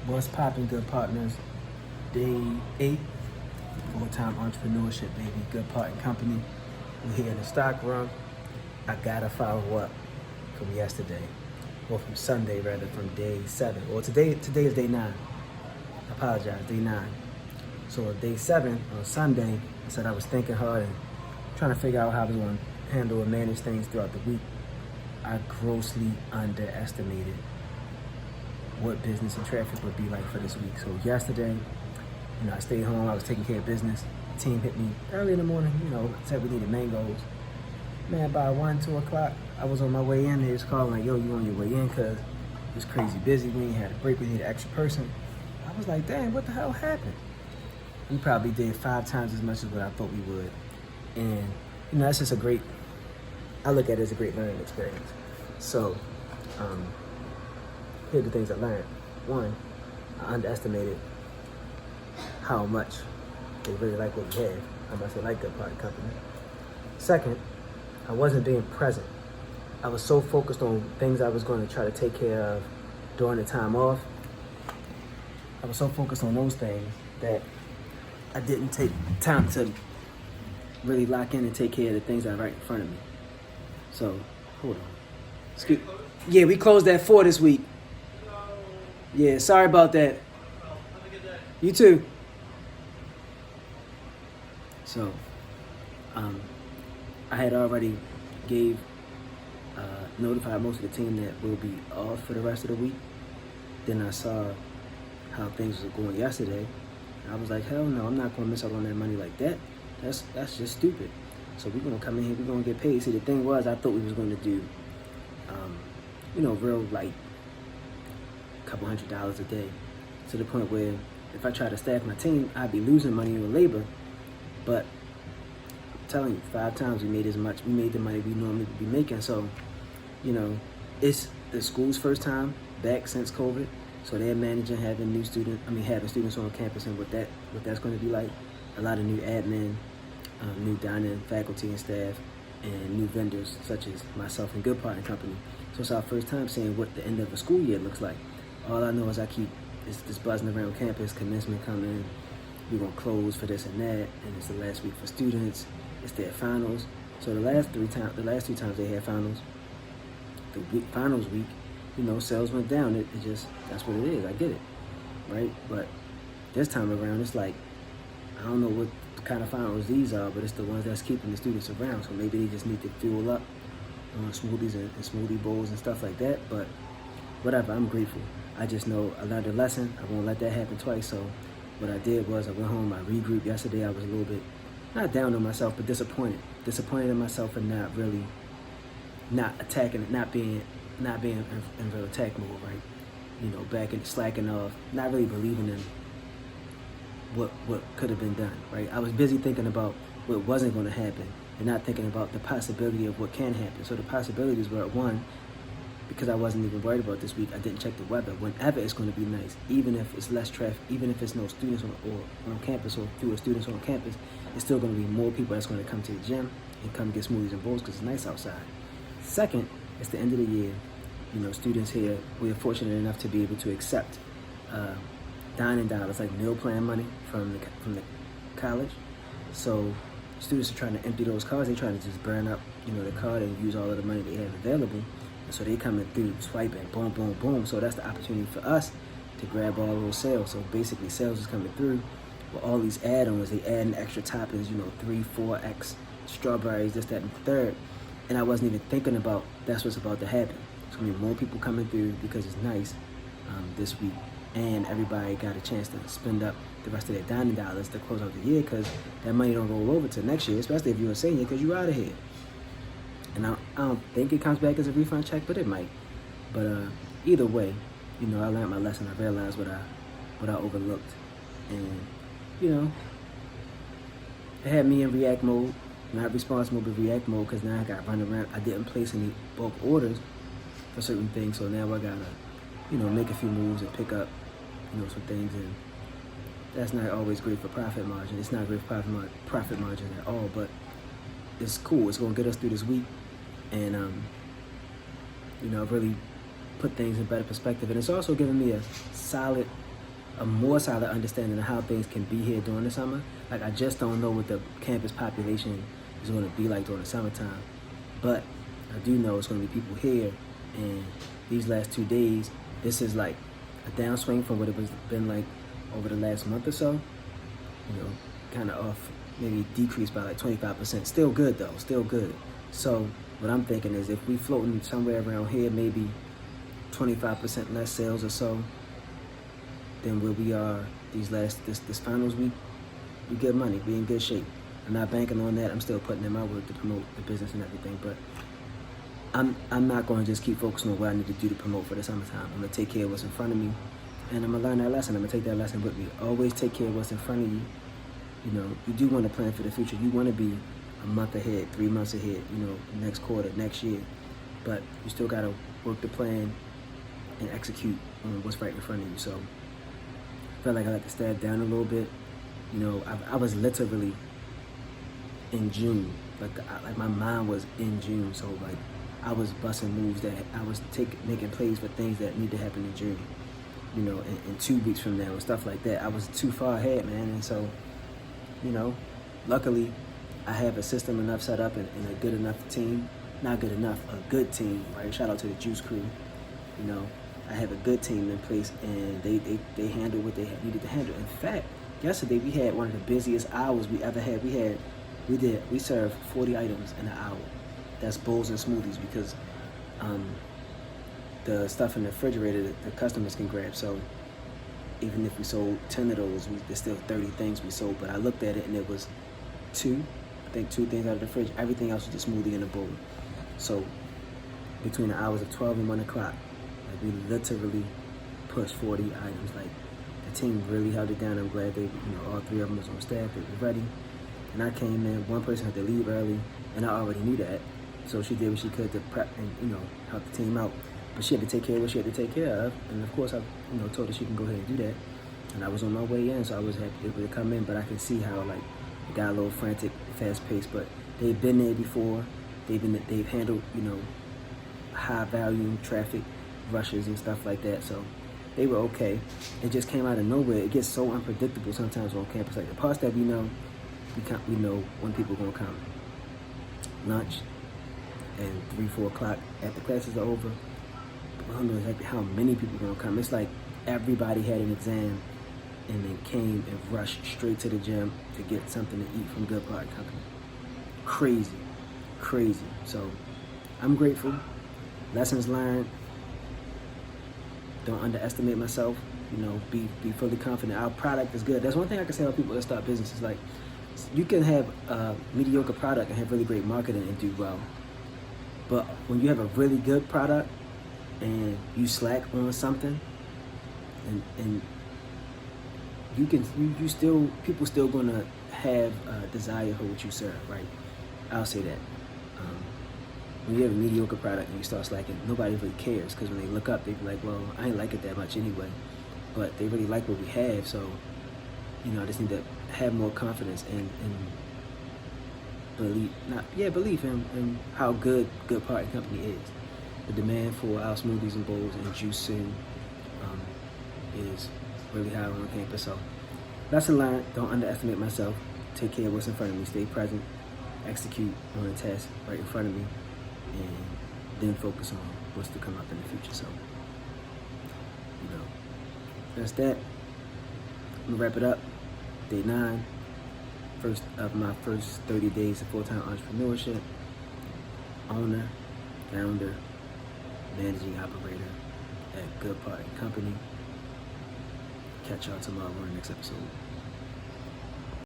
What's poppin', good partners? Day 8, full-time entrepreneurship, baby. Good part and company. We're here in the stock room. I gotta follow up from yesterday, or from Sunday rather, from day 7. Well, today is day 9. I apologize, day 9. So on day 7, on Sunday, I said I was thinking hard and trying to figure out how I was going to handle and manage things throughout the week. I grossly underestimated what business and traffic would be like for this week. So yesterday, I stayed home, I was taking care of business. The team hit me early in the morning, said we needed mangoes. Man, by 1, 2 o'clock, I was on my way in. They was calling like, yo, you on your way in? Cause it was crazy busy. We ain't had a break, we needed an extra person. I was like, damn, what the hell happened? We probably did 5 times as much as what I thought we would. And, that's just I look at it as a great learning experience. So, here are the things I learned. 1, I underestimated how much they really like what we have. How much they like Good Part Company. Second, I wasn't being present. I was so focused on things I was going to try to take care of during the time off. I was so focused on those things that I didn't take time to really lock in and take care of the things that are right in front of me. So, hold on. Yeah, we closed at 4 this week. Yeah, sorry about that. You too. So, I had already notified most of the team that we'll be off for the rest of the week. Then I saw how things were going yesterday. I was like, hell no, I'm not going to miss out on that money like that. That's just stupid. So we're going to come in here, we're going to get paid. See, the thing was, I thought we was going to do, real light, couple $100 a day, to the point where if I try to staff my team, I'd be losing money on labor. But I'm telling you, 5 times we made the money we normally would be making. So, it's the school's first time back since COVID. So they're managing having students on campus and what that's going to be like. A lot of new admin, new dining faculty and staff, and new vendors such as myself and Good Part and Company. So it's our first time seeing what the end of a school year looks like. All I know is I keep this buzzing around campus, commencement coming, we're going to close for this and that, and it's the last week for students, it's their finals. So the last 2 times they had finals, finals week, sales went down. It just, that's what it is. I get it, right? But this time around, it's like, I don't know what kind of finals these are, but it's the ones that's keeping the students around. So maybe they just need to fuel up on smoothies and smoothie bowls and stuff like that. But whatever, I'm grateful. I just know I learned a lesson. I won't let that happen twice. So what I did was I went home, I regrouped yesterday. I was a little bit, not down on myself, but disappointed in myself for not attacking it, not being in real attack mode, right? Back and slacking off, not really believing in what could have been done, right? I was busy thinking about what wasn't going to happen and not thinking about the possibility of what can happen. So the possibilities were, 1, because I wasn't even worried about this week, I didn't check the weather. Whenever it's going to be nice, even if it's less traffic, even if it's no students on campus or fewer students on campus, it's still going to be more people that's going to come to the gym and come get smoothies and bowls because it's nice outside. Second, it's the end of the year. Students here, we're fortunate enough to be able to accept dining dollars, like meal plan money from the college. So students are trying to empty those cards. They're trying to just burn up, the card and use all of the money they have available. And so they coming through, swiping, boom, boom, boom. So that's the opportunity for us to grab all those sales. So basically sales is coming through with all these add-ons. They adding extra toppings, 3, 4X, strawberries, this, that, and the third. And I wasn't even thinking about that's what's about to happen. It's going to be more people coming through because it's nice this week. And everybody got a chance to spend up the rest of their dining dollars to close out the year, because that money don't roll over to next year, especially if you're a senior, because you're out of here. And I don't think it comes back as a refund check, but it might. But either way, I learned my lesson. I realized what I overlooked. And, it had me in react mode, not responsible, but react mode, because now I got run around. I didn't place any bulk orders for certain things, so now I got to, make a few moves and pick up, some things. And that's not always great for profit margin. It's not great for profit margin at all, but it's cool. It's going to get us through this week. And, really put things in better perspective. And it's also given me a solid a more solid understanding of how things can be here during the summer. Like, I just don't know what the campus population is going to be like during the summertime. But I do know it's going to be people here, and these last 2 days, this is like a downswing from what it was been like over the last month or so. You know, kind of off, maybe decreased by like 25%. Still good though, still good. So what I'm thinking is if we floating somewhere around here, maybe 25% less sales or so than where we are this finals week, we good money, we in good shape. I'm not banking on that. I'm still putting in my work to promote the business and everything, but I'm not going to just keep focusing on what I need to do to promote for the summertime. I'm going to take care of what's in front of me, and I'm going to learn that lesson. I'm going to take that lesson with me. Always take care of what's in front of you. You know, you do want to plan for the future. You want to be a month ahead, 3 months ahead, you know, next quarter, next year. But you still got to work the plan and execute on what's right in front of you. So I felt like I had to step down a little bit. You know, I was literally in June. Like my mind was in June. So like I was busting moves that I was making plays for things that need to happen in June. You know, in 2 weeks from now and stuff like that. I was too far ahead, man. And so, you know, luckily I have a system enough set up and a good enough team. Not good enough, a good team, right? Shout out to the Juice crew. You know, I have a good team in place, and they handled what they needed to handle. In fact, yesterday we had one of the busiest hours we ever had. We served 40 items in an hour. That's bowls and smoothies, because the stuff in the refrigerator the customers can grab. So even if we sold 10 of those, there's still 30 things we sold. But I looked at it and it was two things out of the fridge. Everything else was just smoothie in a bowl. So between the hours of 12 and 1 o'clock, like, we literally pushed 40 items. Like, the team really held it down. I'm glad they, you know, all 3 of them was on staff. They were ready. And I came in, one person had to leave early, and I already knew that. So she did what she could to prep and, you know, help the team out. But she had to take care of what she had to take care of. And of course, I, you know, told her she can go ahead and do that. And I was on my way in, so I was able to come in. But I could see how, like, it got a little frantic, fast paced. But they've been there before. They've handled, you know, high volume traffic rushes and stuff like that. So they were okay. It just came out of nowhere. It gets so unpredictable sometimes on campus. Like, the parts that we know when people are gonna come. Lunch and 3, 4 o'clock after classes are over. I don't know exactly how many people are gonna come. It's like everybody had an exam and then came and rushed straight to the gym to get something to eat from Good Party Company. Crazy. So I'm grateful. Lessons learned. Don't underestimate myself. You know, be fully confident. Our product is good. That's one thing I can say about people that start businesses. Like, you can have a mediocre product and have really great marketing and do well. But when you have a really good product and you slack on something, and people still gonna have a desire for what you serve, right? I'll say that. When you have a mediocre product and you start slacking, nobody really cares, because when they look up, they be like, well, I ain't like it that much anyway. But they really like what we have, so, you know, I just need to have more confidence and belief in how good Party Company is. The demand for our smoothies and bowls and juicing is really high on campus. So lesson learned, don't underestimate myself. Take care of what's in front of me. Stay present. Execute on the task right in front of me. And then focus on what's to come up in the future. So, you know, that's that. I'm gonna wrap it up. Day 9, first of my first 30 days of full-time entrepreneurship. Owner, founder, managing operator at Good Party Company. Catch y'all tomorrow on the next episode.